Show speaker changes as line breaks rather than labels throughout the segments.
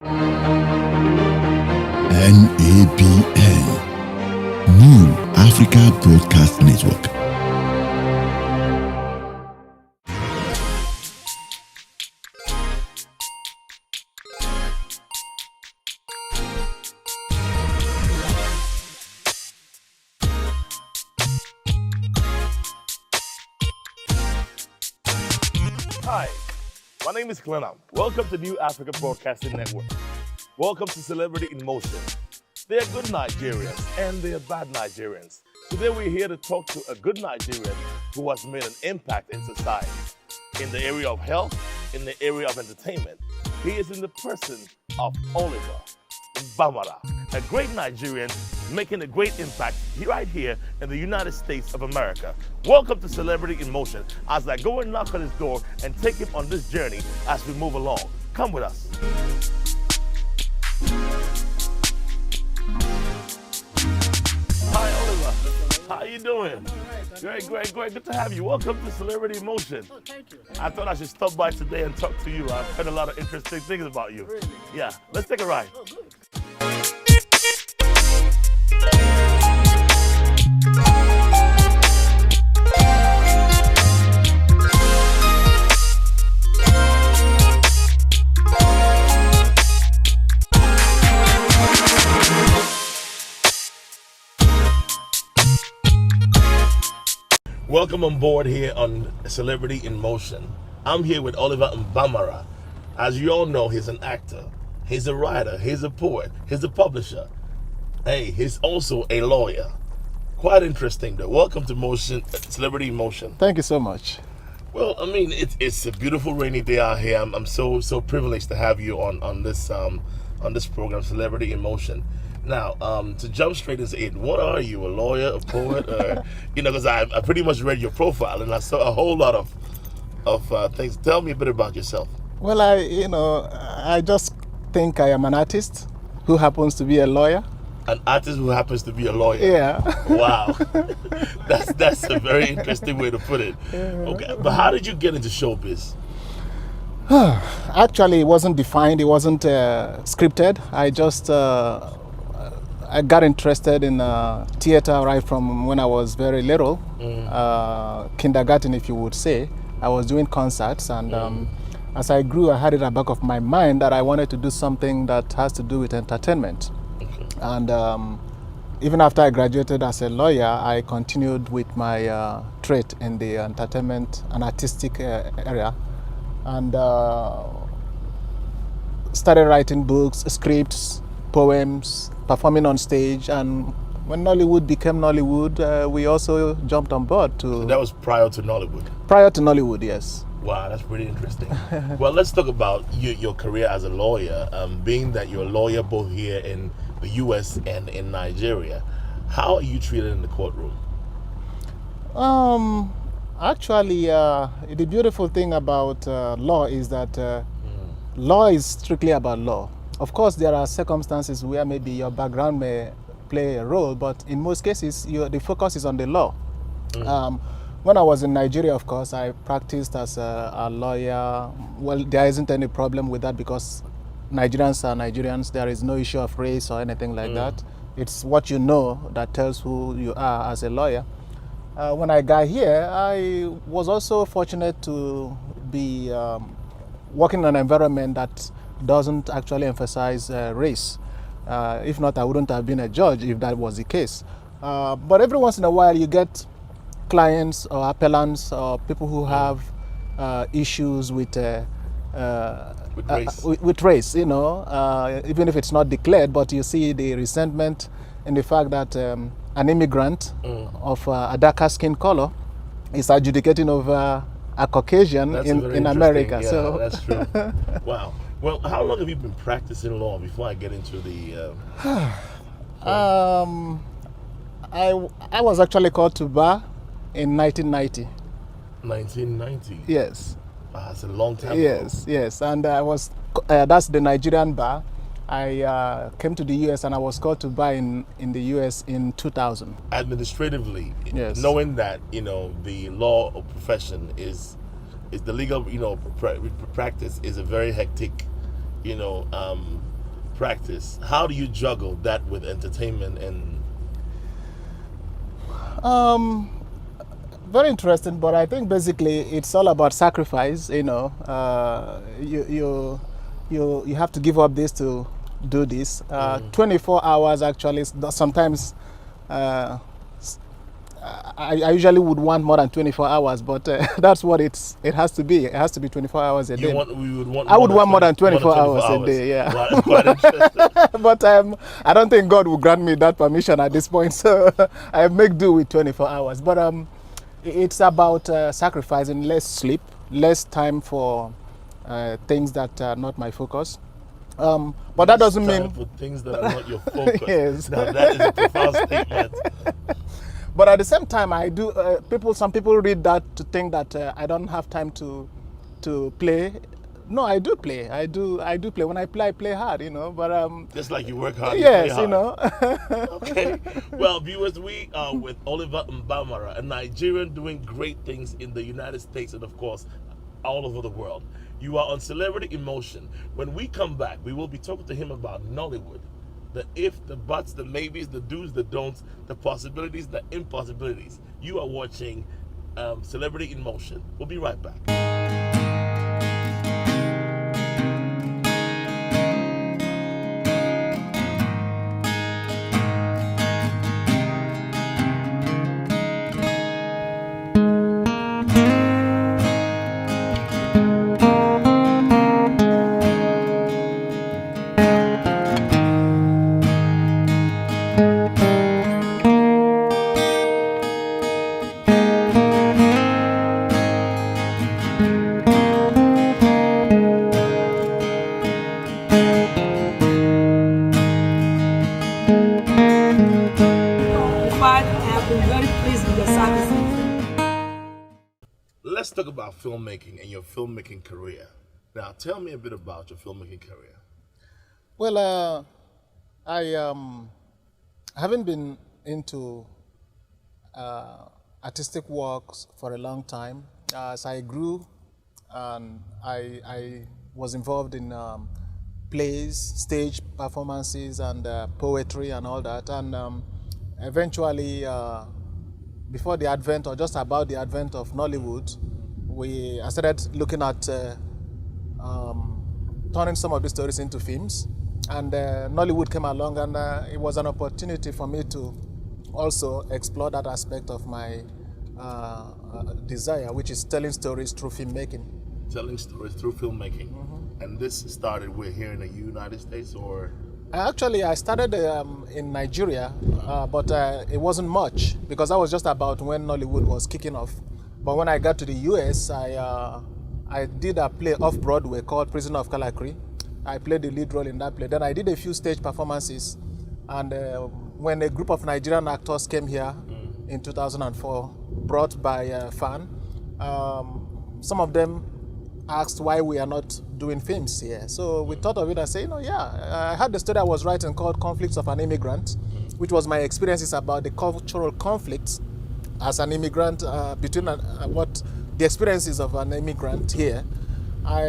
NABN, New Africa Broadcast Network.
Hi, my name is Glenham. Welcome to New Africa Broadcasting Network. Welcome to Celebrity in Motion. There are good Nigerians and there are bad Nigerians. Today we're here to talk to a good Nigerian who has made an impact in society. In the area of health, in the area of entertainment, he is in the person of Oliver Mbamara, a great Nigerian making a great impact right here in the United States of America. Welcome to Celebrity in Motion as I go and knock on his door and take him on this journey as we move along. Come with us. Hi, Oliver. How you doing? Great. Good to have you. Welcome to Celebrity in Motion.
Oh, thank you.
I thought I should stop by today and talk to you. I've heard a lot of interesting things about you.
Really?
Yeah, let's take a ride.
Oh, good.
Welcome on board here on Celebrity in Motion. I'm here with Oliver Mbamara. As you all know, he's an actor, he's a writer, he's a poet, he's a publisher. Hey, he's also a lawyer. Quite interesting though. Welcome to Motion, Celebrity in Motion.
Thank you so much.
Well, I mean, it's a beautiful rainy day out here. I'm so privileged to have you on this program, Celebrity in Motion. Now, to jump straight into it, what are you, a lawyer, a poet, or, because I pretty much read your profile and I saw a whole lot of things. Tell me a bit about yourself.
Well, I just think I am an artist who happens to be a lawyer.
An artist who happens to be a lawyer.
Yeah.
Wow, that's a very interesting way to put it. Okay, but how did you get into showbiz?
Actually, it wasn't defined. It wasn't scripted. I got interested in theater right from when I was very little, kindergarten, if you would say. I was doing concerts, and as I grew, I had it at the back of my mind that I wanted to do something that has to do with entertainment.
Okay.
And even after I graduated as a lawyer, I continued with my trade in the entertainment and artistic area, and started writing books, scripts, poems, performing on stage. And when Nollywood became Nollywood, we also jumped on board to...
So that was prior to Nollywood?
Prior to Nollywood, yes.
Wow, that's pretty interesting. Well, let's talk about your career as a lawyer. Being that you're a lawyer both here in the U.S. and in Nigeria, how are you treated in the courtroom?
Actually, the beautiful thing about law is that law is strictly about law. Of course, there are circumstances where maybe your background may play a role, but in most cases, the focus is on the law. When I was in Nigeria, of course, I practiced as a lawyer. Well, there isn't any problem with that because Nigerians are Nigerians. There is no issue of race or anything like that. It's what you know that tells who you are as a lawyer. When I got here, I was also fortunate to be working in an environment that doesn't actually emphasize race. If not, I wouldn't have been a judge if that was the case. But every once in a while, you get clients or appellants or people who have issues with race, even if it's not declared, but you see the resentment in the fact that an immigrant of a darker skin color is adjudicating over a Caucasian in America.
Yeah,
so
that's true. Wow. Well, how long have you been practicing law before I get into the...
I was actually called to bar in 1990.
1990?
Yes.
That's a long time ago.
Yes. And I was, that's the Nigerian bar. I came to the US and I was called to bar in the US in 2000.
Administratively,
yes,
knowing that, the law profession is the legal, practice is a very hectic, practice. How do you juggle that with entertainment and?
Very interesting, but I think basically it's all about sacrifice. You have to give up this to do this. 24 hours actually. Sometimes I usually would want more than 24 hours, but that's what it has to be. It has to be 24 hours a day. I would want more than 24 hours a day. Yeah.
Quite interesting.
But I don't think God will grant me that permission at this point. So I make do with 24 hours. But it's about sacrificing less sleep, less time for things that are not my focus. But that doesn't mean
for things that are not your focus.
Yes.
Now that is a profound statement.
But at the same time, I do. Some people read that to think that I don't have time to play. No, I do play. I do play. When I play hard, But
just like you work hard.
Yes,
you play hard. Okay. Well, viewers, we are with Oliver Mbamara, a Nigerian doing great things in the United States and, of course, all over the world. You are on Celebrity Emotion. When we come back, we will be talking to him about Nollywood. The if, the buts, the maybes, the do's, the don'ts, the possibilities, the impossibilities. You are watching Celebrity in Motion. We'll be right back. Let's talk about filmmaking and your filmmaking career. Now, tell me a bit about your filmmaking career.
Well, I haven't been into artistic works for a long time. As I grew, I was involved in plays, stage performances, and poetry and all that. And eventually, before the advent, or just about the advent of Nollywood, I started looking at turning some of these stories into films. And Nollywood came along, and it was an opportunity for me to also explore that aspect of my desire, which is telling stories through filmmaking.
Telling stories through filmmaking. And this started here in the United States, or?
Actually, I started in Nigeria, but it wasn't much, because that was just about when Nollywood was kicking off. But when I got to the US, I did a play off Broadway called Prisoner of Calacry. I played the lead role in that play. Then I did a few stage performances. And when a group of Nigerian actors came here in 2004, brought by a fan, some of them asked why we are not doing films here. So we thought of it and said, I had the story I was writing called Conflicts of an Immigrant, which was my experiences about the cultural conflicts as an immigrant between what the experiences of an immigrant here.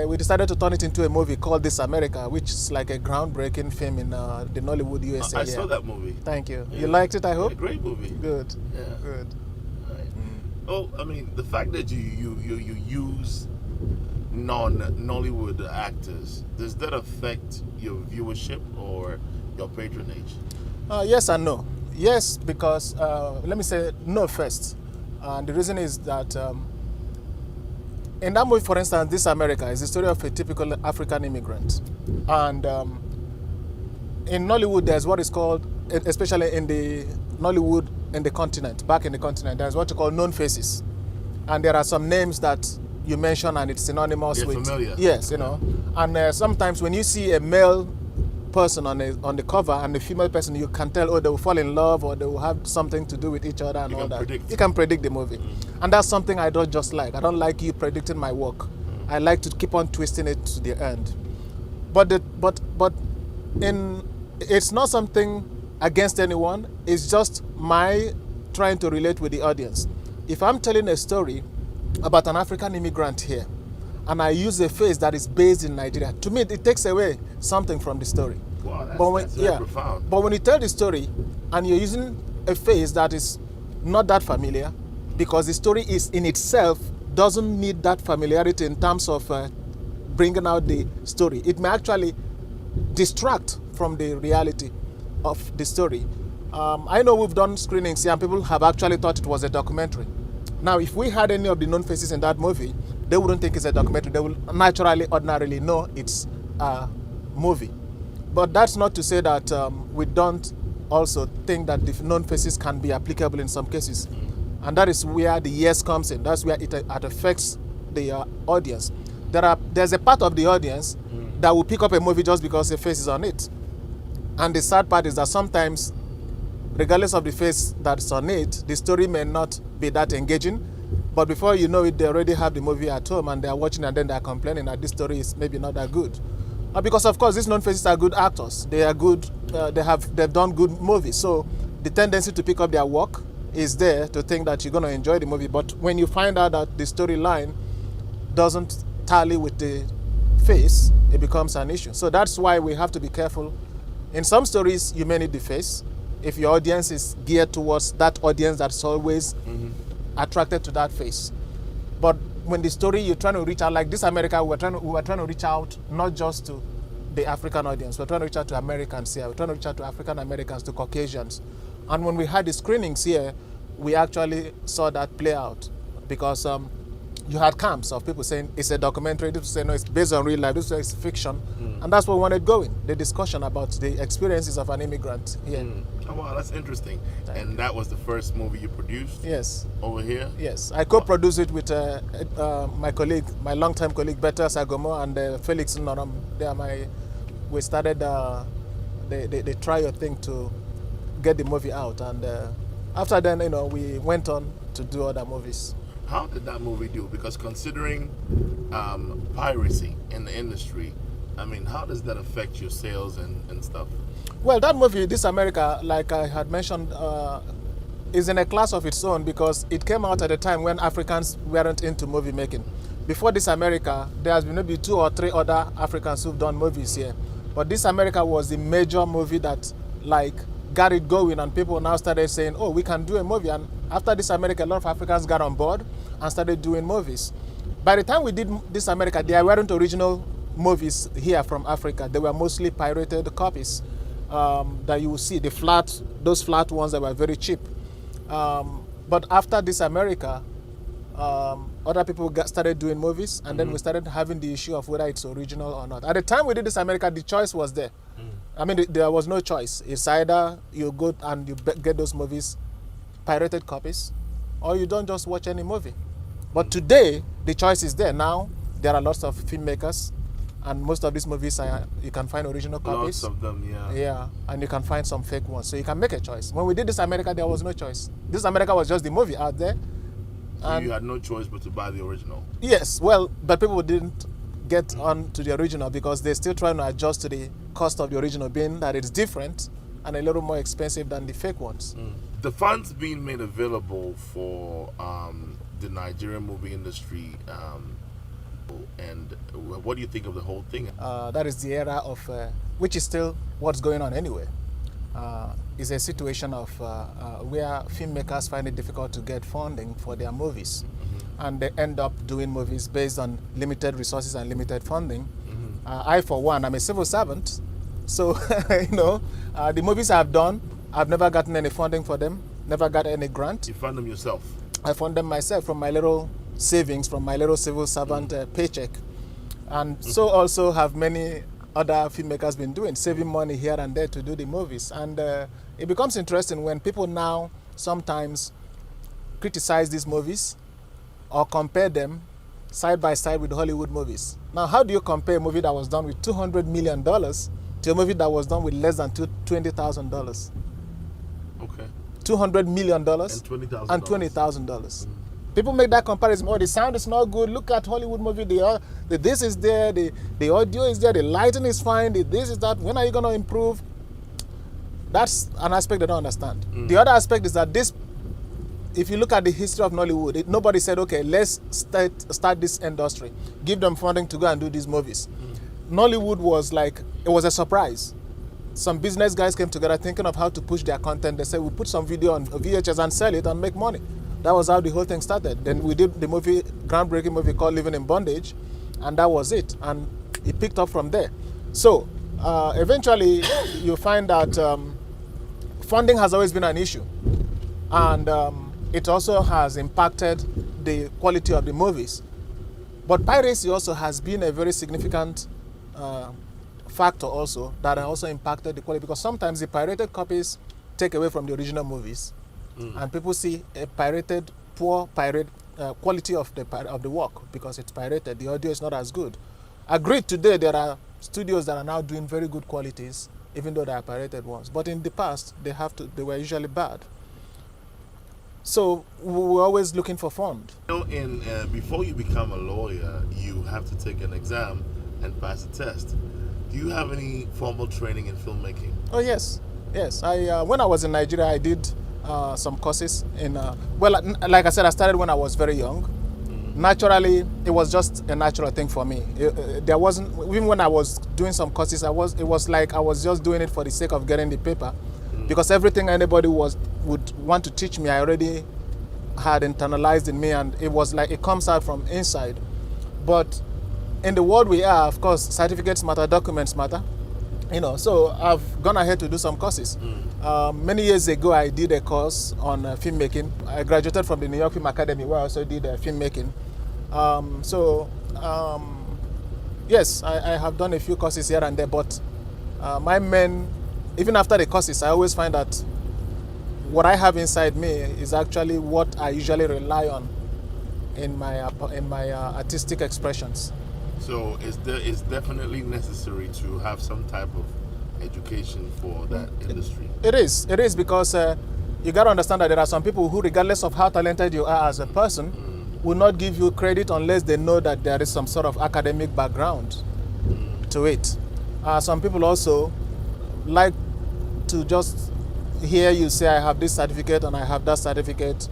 We decided to turn it into a movie called This America, which is like a groundbreaking film in the Nollywood USA.
I saw that movie.
Thank you. Yeah. You liked it, I hope?
Yeah, great movie.
Good.
Yeah.
Good.
Right. Oh, I mean, the fact that you use non-Nollywood actors, does that affect your viewership or your patronage?
Yes and no. Yes, because, let me say no first. The reason is that in that movie, for instance, This America is the story of a typical African immigrant. And in Nollywood, there's what is called, especially in the Nollywood in the continent, back in the continent, there's what you call known faces. And there are some names that you mention and it's synonymous with.
Familiar.
Yes, And sometimes when you see a male person on the cover and the female person, you can tell, they will fall in love or they will have something to do with each other and all that. You can predict the movie. And that's something I don't just like. I don't like you predicting my work. I like to keep on twisting it to the end. But it's not something against anyone. It's just my trying to relate with the audience. If I'm telling a story about an African immigrant here, and I use a face that is based in Nigeria, to me it takes away something from the story.
Wow, that's very profound.
But when you tell the story and you're using a face that is not that familiar, because the story is in itself doesn't need that familiarity in terms of bringing out the story. It may actually distract from the reality of the story. I know we've done screenings here and people have actually thought it was a documentary. Now, if we had any of the known faces in that movie, they wouldn't think it's a documentary. They will naturally, ordinarily know it's a movie. But that's not to say that we don't also think that the known faces can be applicable in some cases. And that is where the yes comes in. That's where it affects the audience. There's a part of the audience that will pick up a movie just because a face is on it. And the sad part is that sometimes, regardless of the face that's on it, the story may not be that engaging. But before you know it, they already have the movie at home and they're watching and then they're complaining that this story is maybe not that good. Because of course these known faces are good actors. They are good, they've done good movies. So the tendency to pick up their work is there to think that you're going to enjoy the movie. But when you find out that the storyline doesn't tally with the face, it becomes an issue. So that's why we have to be careful. In some stories, you may need the face. If your audience is geared towards that audience that's always attracted to that face. But when the story you're trying to reach out, like this America, we were trying to reach out not just to the African audience, we're trying to reach out to Americans here, we're trying to reach out to African Americans, to Caucasians. And when we had the screenings here, we actually saw that play out because you had camps of people saying it's a documentary, this say no, it's based on real life, this is fiction, and that's what we wanted going, the discussion about the experiences of an immigrant here.
Oh wow, that's interesting. And that was the first movie you produced?
Yes.
Over here?
Yes, I co-produced it with my colleague, my longtime colleague, Beta Sagomo and Felix Noram. We started the trial thing to get the movie out, and after then, we went on to do other movies.
How did that movie do? Because considering piracy in the industry, I mean, how does that affect your sales and stuff?
Well, that movie, This America, like I had mentioned, is in a class of its own because it came out at a time when Africans weren't into movie making. Before This America, there has been maybe 2 or 3 other Africans who've done movies here. But This America was the major movie that got it going, and people now started saying, oh, we can do a movie. And after This America, a lot of Africans got on board and started doing movies. By the time we did This America, there weren't original movies here from Africa. They were mostly pirated copies that you will see, those flat ones that were very cheap. But after This America, other people started doing movies, and then we started having the issue of whether it's original or not. At the time we did This America, the choice was there. I mean, there was no choice. It's either you go and you get those movies, pirated copies, or you don't just watch any movie. But today, the choice is there. Now, there are lots of filmmakers, and most of these movies, you can find original copies.
Lots of them, yeah.
Yeah, and you can find some fake ones. So you can make a choice. When we did This America, there was no choice. This America was just the movie out there.
So you had no choice but to buy the original?
Yes, well, but people didn't get on to the original because they're still trying to adjust to the cost of the original, being that it's different and a little more expensive than the fake ones.
The funds being made available for the Nigerian movie industry, and what do you think of the whole thing?
That is the era of, which is still what's going on anyway, is a situation of where filmmakers find it difficult to get funding for their movies. And they end up doing movies based on limited resources and limited funding. I, for one, I'm a civil servant. So, the movies I've done, I've never gotten any funding for them, never got any grant.
You fund them yourself?
I fund them myself from my little savings, from my little civil servant paycheck. And so also have many other filmmakers been doing, saving money here and there to do the movies. And it becomes interesting when people now sometimes criticize these movies or compare them side by side with Hollywood movies. Now, how do you compare a movie that was done with $200 million to a movie that was done with less than $20,000? Okay. $200 million and $20,000. People make that comparison. Oh, the sound is not good. Look at Hollywood movie. The this is there. The audio is there. The lighting is fine. The this is that. When are you going to improve? That's an aspect they don't understand. The other aspect is that this if you look at the history of Nollywood, nobody said, okay, let's start this industry, give them funding to go and do these movies. Nollywood was like, it was a surprise. Some business guys came together thinking of how to push their content. They said, we'll put some video on VHS and sell it and make money. That was how the whole thing started. Then we did the groundbreaking movie called Living in Bondage, and that was it. And it picked up from there. So eventually you find that funding has always been an issue. And it also has impacted the quality of the movies. But piracy also has been a very significant factor also that also impacted the quality, because sometimes the pirated copies take away from the original movies, and people see a poor quality of the work because it's pirated. The audio is not as good. Agreed, today there are studios that are now doing very good qualities, even though they are pirated ones. But in the past, they were usually bad. So we were always looking for fund.
Before you become a lawyer, you have to take an exam and pass a test. Do you have any formal training in filmmaking?
Oh yes. When I was in Nigeria, I did some courses in. Like I said, I started when I was very young. Naturally, it was just a natural thing for me. There wasn't, even when I was doing some courses, it was like I was just doing it for the sake of getting the paper, because everything anybody would want to teach me, I already had internalized in me, and it was like it comes out from inside. But in the world we are, of course, certificates matter, documents matter, so I've gone ahead to do some courses. Many years ago, I did a course on filmmaking. I graduated from the New York Film Academy, where I also did filmmaking. Yes, I have done a few courses here and there, but even after the courses, I always find that what I have inside me is actually what I usually rely on in my artistic expressions.
So it's definitely necessary to have some type of education for that industry.
It is because you got to understand that there are some people who, regardless of how talented you are as a person, will not give you credit unless they know that there is some sort of academic background to it. Some people also like to just hear you say, I have this certificate and I have that certificate.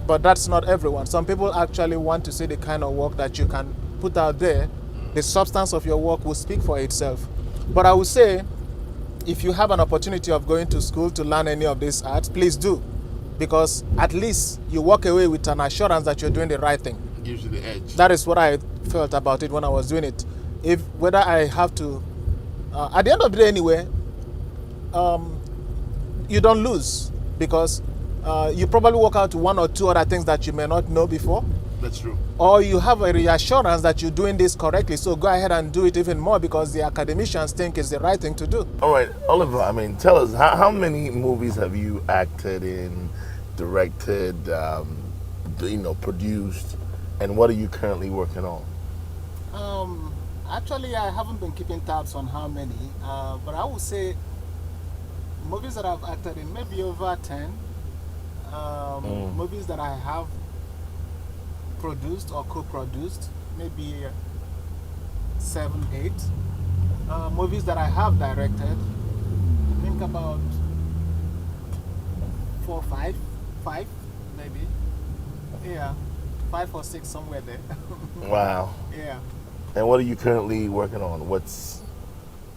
But that's not everyone. Some people actually want to see the kind of work that you can put out there. The substance of your work will speak for itself. But I would say, if you have an opportunity of going to school to learn any of these arts, please do. Because at least you walk away with an assurance that you're doing the right thing.
It gives you the edge.
That is what I felt about it when I was doing it. Whether I have to, at the end of the day anyway, you don't lose, because you probably work out one or two other things that you may not know before.
That's true.
Or you have a reassurance that you're doing this correctly, so go ahead and do it even more because the academicians think it's the right thing to do.
All right, Oliver, tell us, how many movies have you acted in, directed, produced, and what are you currently working on?
Actually, I haven't been keeping tabs on how many, but I would say movies that I've acted in, maybe over 10. Movies that I have produced or co-produced, maybe 7, 8. Movies that I have directed, I think about 4, 5 maybe. Yeah, 5 or 6, somewhere there.
Wow.
Yeah.
And what are you currently working on? What's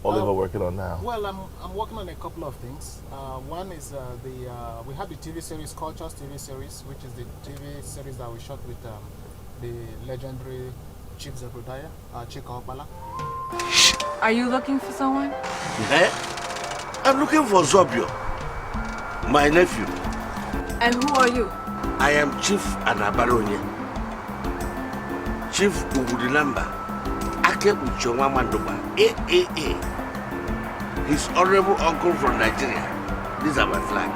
Oliver working on now?
Well, I'm working on a couple of things. One is we have the TV series, Cultures TV series, which is the TV series that we shot with the legendary Chief Zebediah, Chika Opala.
Are you looking for someone?
Yeah, I'm looking for Zobio, my nephew.
And who are you?
I am Chief Anabaronye. Chief Ugudinamba. Ake Uchonwa Mandoba. AAA. His honorable uncle from Nigeria. These are my flag.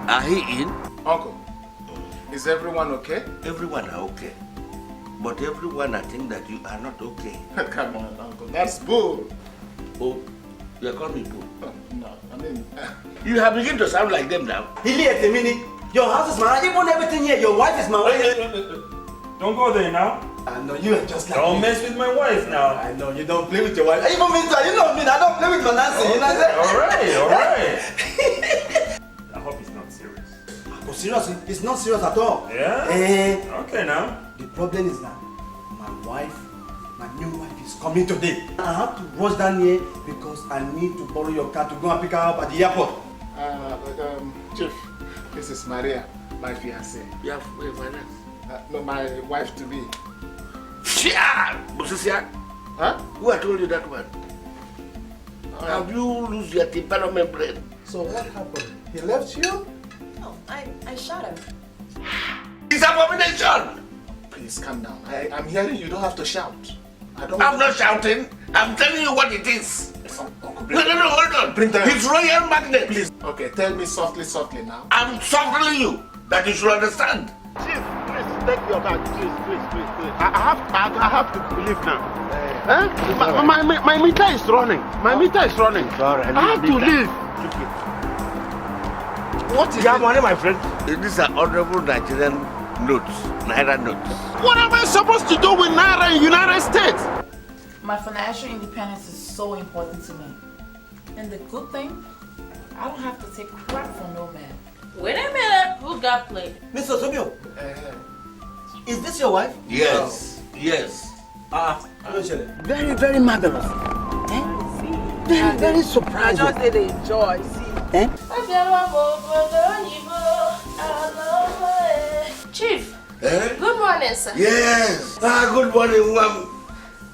Are he in?
Uncle, is everyone okay?
Everyone are okay. But everyone, I think that you are not okay.
Come on, Uncle, that's bull.
Oh, you are calling me bull?
No, I mean...
You have begun to sound like them now.
Hilliard, a minute. Your house is mine. Even everything here, your wife is my wife.
Don't go there now.
I know you are just like
Don't
me.
mess with my wife now.
I know you don't play with your wife. Even me too. You know me. I don't play with my Nancy. You know what I'm saying?
All right. I hope it's not serious.
Oh, serious? It's not serious at all.
Yeah? Okay now.
The problem is that my new wife is coming today. I have to rush down here because I need to borrow your car to go and pick her up at the airport.
Chief, this is Maria, my fiancée.
Yeah, wait, my name.
No, my wife to be.
Chia! Musisia?
Huh?
Who I told you that one? Have you lose your temperament brain?
So what happened? He left you?
No, I shot him.
It's abomination!
Please calm down. I'm hearing you don't have to shout.
I'm not shouting. I'm telling you what it is.
Uncle,
No, hold on.
Bring that.
It's royal magnet.
Please. Okay, tell me softly now.
I'm telling you that you should understand.
Chief, please take your car. Please. I have to leave now. My meter is running. My meter is running.
Sorry,
I have to leave.
What is
You have money, my friend?
These are honorable Nigerian notes, Naira notes.
What am I supposed to do with Naira in United States?
My financial independence is so important to me. And the good thing, I don't have to take crap from no man. Wait a minute, who got played?
Mr. Sobio, is this your wife?
Yes.
Very, very marvelous. Very surprising.
I just did enjoy, see. Chief, good morning, sir.
Yes. Good morning, ma'am.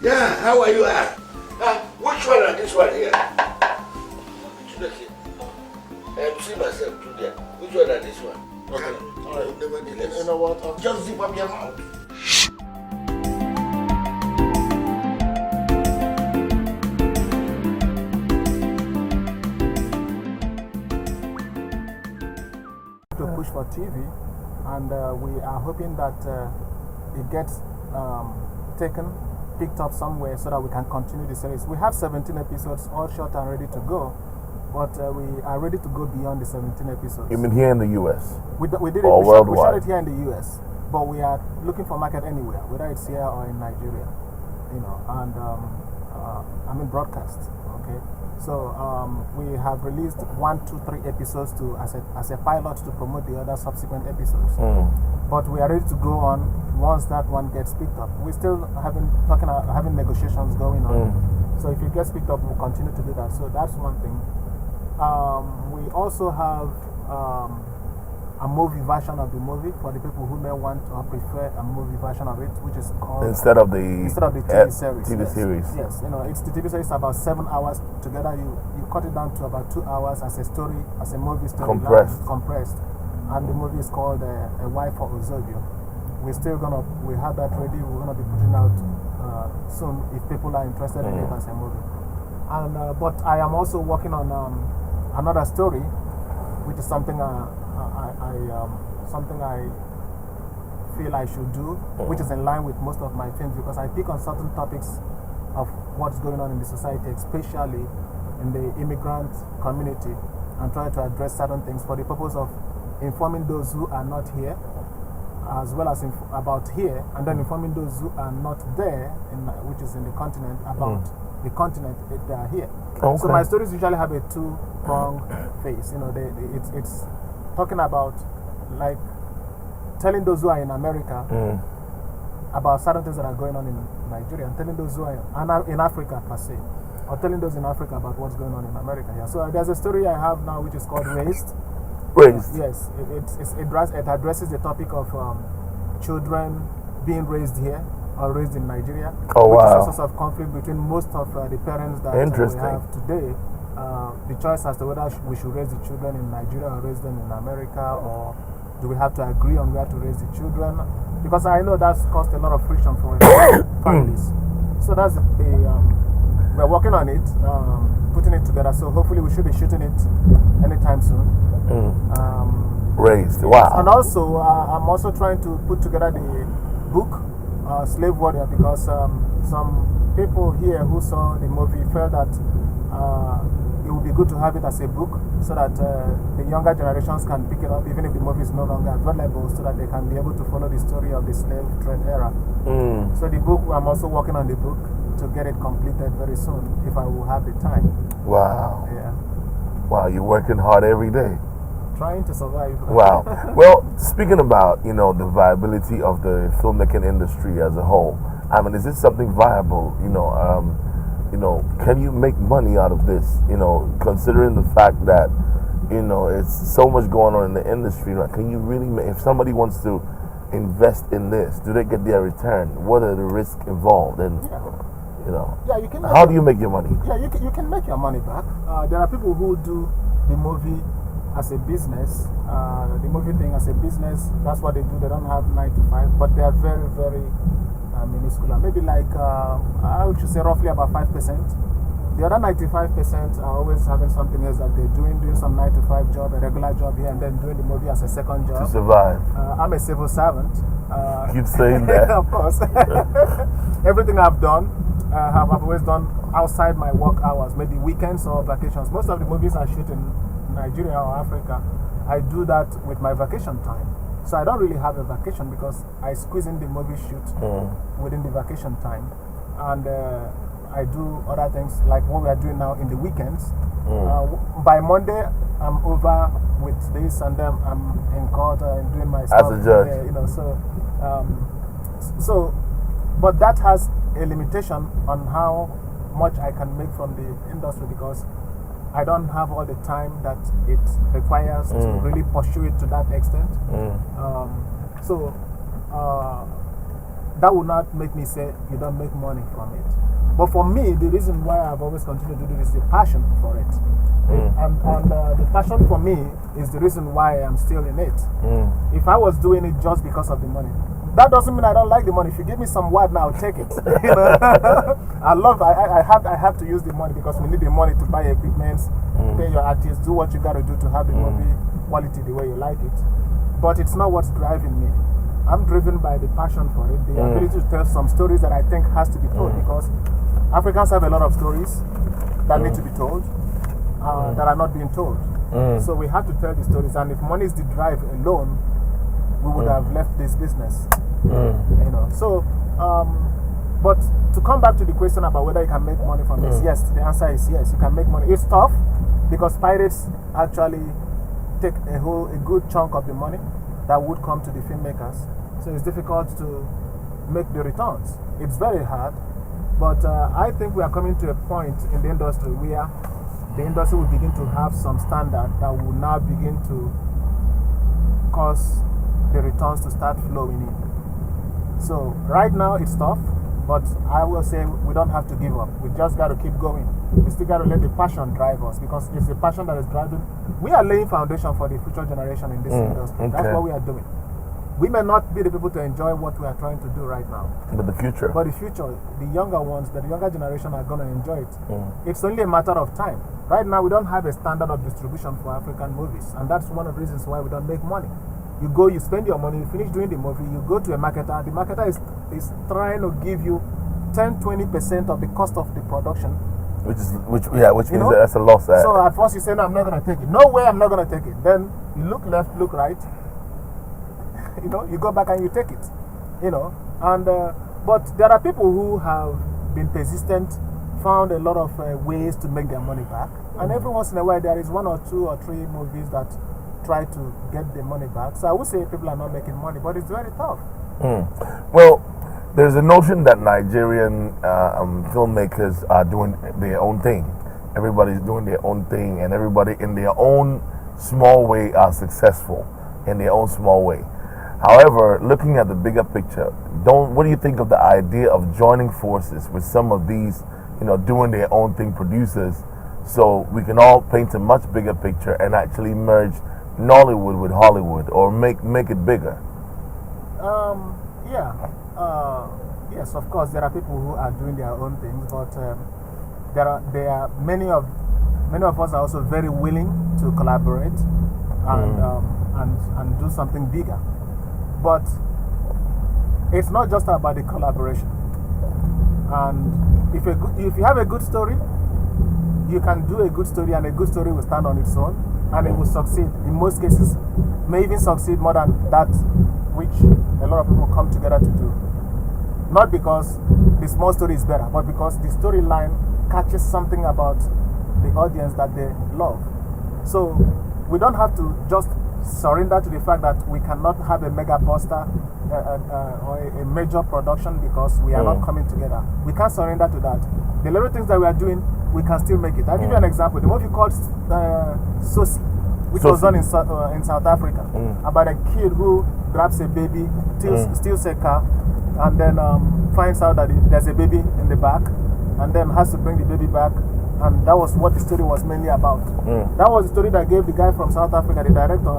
Yeah, how are you? Which one are this one here? I'm seeing myself through there. Which one are this one? Okay. All right. Nevertheless.
You know what?
Just zip up your mouth.
To push for TV, and we are hoping that it gets picked up somewhere so that we can continue the series. We have 17 episodes all shot and ready to go, but we are ready to go beyond the 17 episodes.
You mean here in the US?
We did it.
Or
We
worldwide?
shot it here in the US, but we are looking for market anywhere, whether it's here or in Nigeria, you know. And I mean broadcast. Okay, so we have released 1, 2, 3 episodes as a pilot to promote the other subsequent episodes. But we are ready to go on once that one gets picked up. We're still having negotiations going on. So if it gets picked up, we'll continue to do that. So that's one thing. We also have a movie version of the movie for the people who may want or prefer a movie version of it, which is called
Instead of the
TV series.
TV series.
Yes, you know, it's the TV series about 7 hours together. You cut it down to about 2 hours as a story, as a movie story. Compressed. And the movie is called A Wife for Ozobio. We have that ready. We're gonna be putting out soon if people are interested in it as a movie. And but I am also working on another story, which is something I feel I should do, which is in line with most of my films, because I pick on certain topics of what's going on in the society, especially in the immigrant community, and try to address certain things for the purpose of informing those who are not here, as well as about here, and then informing those who are not there, which is in the continent, about the continent if they are here.
Okay.
So my stories usually have a two-pronged face. You know, it's talking about, like, telling those who are in America about certain things that are going on in Nigeria, and telling those who are in Africa per se, or telling those in Africa about what's going on in America here. So there's a story I have now which is called Raised. Yes, it addresses the topic of children being raised here or raised in Nigeria. Which is a source of conflict between most of the parents that we have today. The choice as to whether we should raise the children in Nigeria or raise them in America, or do we have to agree on where to raise the children? Because I know that's caused a lot of friction for families. So that's we're working on it, putting it together. So hopefully we should be shooting it anytime soon.
Raised, wow.
And also, I'm also trying to put together the book, Slave Warrior, because some people here who saw the movie felt that it would be good to have it as a book so that the younger generations can pick it up, even if the movie is no longer available, so that they can be able to follow the story of the slave trade era. So the book, I'm also working on the book to get it completed very soon, if I will have the time.
Wow.
Yeah.
Wow, you're working hard every day.
Trying to survive.
Wow. Well, speaking about, the viability of the filmmaking industry as a whole, I mean, is this something viable? Can you make money out of this? Considering the fact that, it's so much going on in the industry. Like, can you really if somebody wants to invest in this, do they get their return? What are the risks involved? And,
Yeah, you can.
How do you make your money?
Yeah, you can make your money back. There are people who do the movie as a business, the movie thing as a business. That's what they do. They don't have 9 to 5, but they are very, very minuscule. Maybe like, I would say roughly about 5%. The other 95% are always having something else that they're doing some 9 to 5 job, a regular job here, and then doing the movie as a second job.
To survive.
I'm a civil servant.
Keep saying that.
Of course. Everything I've done, I've always done outside my work hours, maybe weekends or vacations. Most of the movies I shoot in Nigeria or Africa, I do that with my vacation time. So I don't really have a vacation because I squeeze in the movie shoot within the vacation time. And I do other things like what we are doing now in the weekends. By Monday, I'm over with this, and then I'm in court and doing my stuff.
As a judge.
But that has a limitation on how much I can make from the industry because I don't have all the time that it requires to really pursue it to that extent. That would not make me say you don't make money from it. But for me, the reason why I've always continued to do this is the passion for it. And the passion for me is the reason why I'm still in it. If I was doing it just because of the money, that doesn't mean I don't like the money. If you give me some word now, I'll take it. I have to use the money because we need the money to buy equipment, pay your artists, do what you got to do to have the movie quality the way you like it. But it's not what's driving me. I'm driven by the passion for it, the ability to tell some stories that I think has to be told because Africans have a lot of stories that need to be told that are not being told. So we have to tell the stories, and if money is the drive alone, we would have left this business. But to come back to the question about whether you can make money from this, yes, the answer is yes, you can make money. It's tough because pirates actually take a good chunk of the money that would come to the filmmakers. So it's difficult to make the returns. It's very hard, but I think we are coming to a point in the industry where the industry will begin to have some standard that will now begin to cause the returns to start flowing in. So right now it's tough, but I will say we don't have to give up. We just got to keep going. We still got to let the passion drive us because it's the passion that is driving. We are laying foundation for the future generation in this industry.
Okay.
That's what we are doing. We may not be the people to enjoy what we are trying to do right now.
But the future.
But the future, the younger ones, the younger generation are going to enjoy it. It's only a matter of time. Right now, we don't have a standard of distribution for African movies. And that's one of the reasons why we don't make money. You go, you spend your money, you finish doing the movie, you go to a marketer. The marketer is trying to give you 10-20% of the cost of the production.
Which means that's a loss.
So at first you say, no, I'm not going to take it. No way, I'm not going to take it. Then you look left, look right. You go back and you take it. And but there are people who have been persistent, found a lot of ways to make their money back. And every once in a while there is 1 or 2 or 3 movies that try to get the money back. So I would say people are not making money, but it's very tough.
Well, there's a notion that Nigerian filmmakers are doing their own thing. Everybody's doing their own thing, and everybody in their own small way are successful in their own small way. However, looking at the bigger picture, what do you think of the idea of joining forces with some of these, doing their own thing producers, so we can all paint a much bigger picture and actually merge Nollywood with Hollywood, or make it bigger?
Yes, of course, there are people who are doing their own things, but there are many of us are also very willing to collaborate and do something bigger. But it's not just about the collaboration. And if you have a good story, you can do a good story, and a good story will stand on its own, and it will succeed. In most cases, may even succeed more than that which a lot of people come together to do. Not because the small story is better, but because the storyline catches something about the audience that they love. So we don't have to just surrender to the fact that we cannot have a mega buster or a major production because we are not coming together. We can't surrender to that. The little things that we are doing, we can still make it. I'll give you an example. The movie called Sosi, which was done in South Africa, about a kid who grabs a baby, steals a car, and then finds out that there's a baby in the back, and then has to bring the baby back. And that was what the story was mainly about. That was the story that gave the guy from South Africa, the director,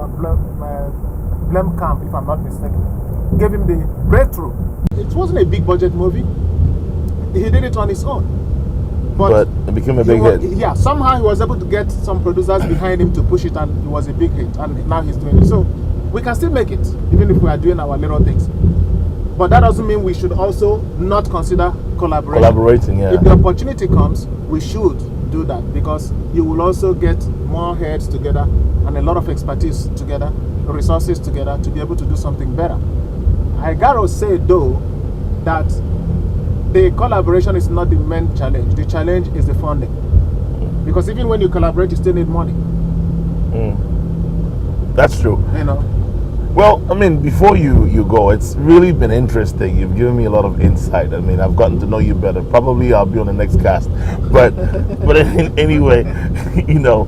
Blem Camp, if I'm not mistaken, gave him the breakthrough. It wasn't a big budget movie. He did it on his own. But
it became a big hit.
Yeah, somehow he was able to get some producers behind him to push it, and it was a big hit. And now he's doing it. So we can still make it, even if we are doing our little things. But that doesn't mean we should also not consider collaborating. Yeah. If the opportunity comes, we should do that, because you will also get more heads together and a lot of expertise together, resources together to be able to do something better. I gotta say though that the collaboration is not the main challenge. The challenge is the funding, because even when you collaborate, you still need money.
That's true.
You know.
Well, I mean, before you go, it's really been interesting. You've given me a lot of insight. I mean, I've gotten to know you better. Probably I'll be on the next cast. But anyway, you know,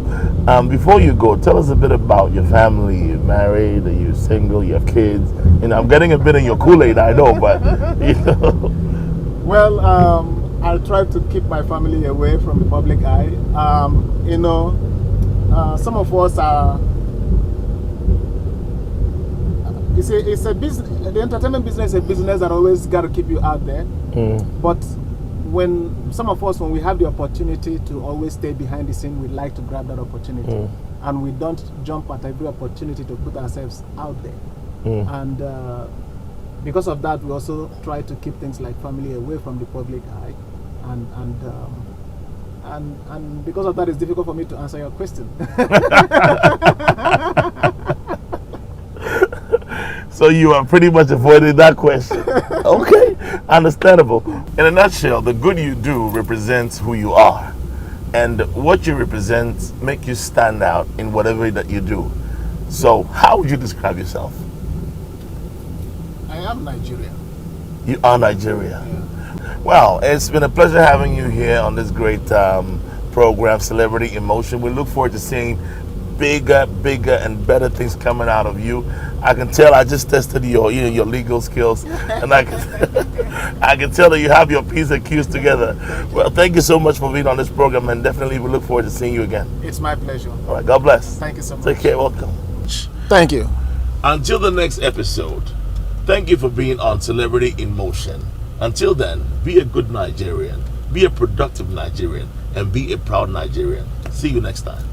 before you go, tell us a bit about your family. You're married, are you single, you have kids? You know, I'm getting a bit in your Kool-Aid, I know, but, you know.
Well, I'll try to keep my family away from the public eye. You know, some of us are... It's a business. The entertainment business is a business that always got to keep you out there. But when some of us, when we have the opportunity to always stay behind the scene, we like to grab that opportunity, and we don't jump at every opportunity to put ourselves out there. And because of that, we also try to keep things like family away from the public eye, and because of that, it's difficult for me to answer your question.
So you are pretty much avoiding that question. Okay, understandable. In a nutshell, the good you do represents who you are. And what you represent make you stand out in whatever that you do. So how would you describe yourself?
I am Nigerian.
You are Nigerian. Yeah. Well, it's been a pleasure having you here on this great program, Celebrity Emotion. We look forward to seeing bigger and better things coming out of you. I can tell. I just tested your legal skills, and I can tell that you have your P's and Q's together. Well, thank you so much for being on this program, and definitely we look forward to seeing you again.
It's my pleasure.
All right, God bless.
Thank you so much.
Take care. Welcome.
Thank you.
Until the next episode, thank you for being on Celebrity in Motion. Until then, be a good Nigerian, be a productive Nigerian, and be a proud Nigerian. See you next time.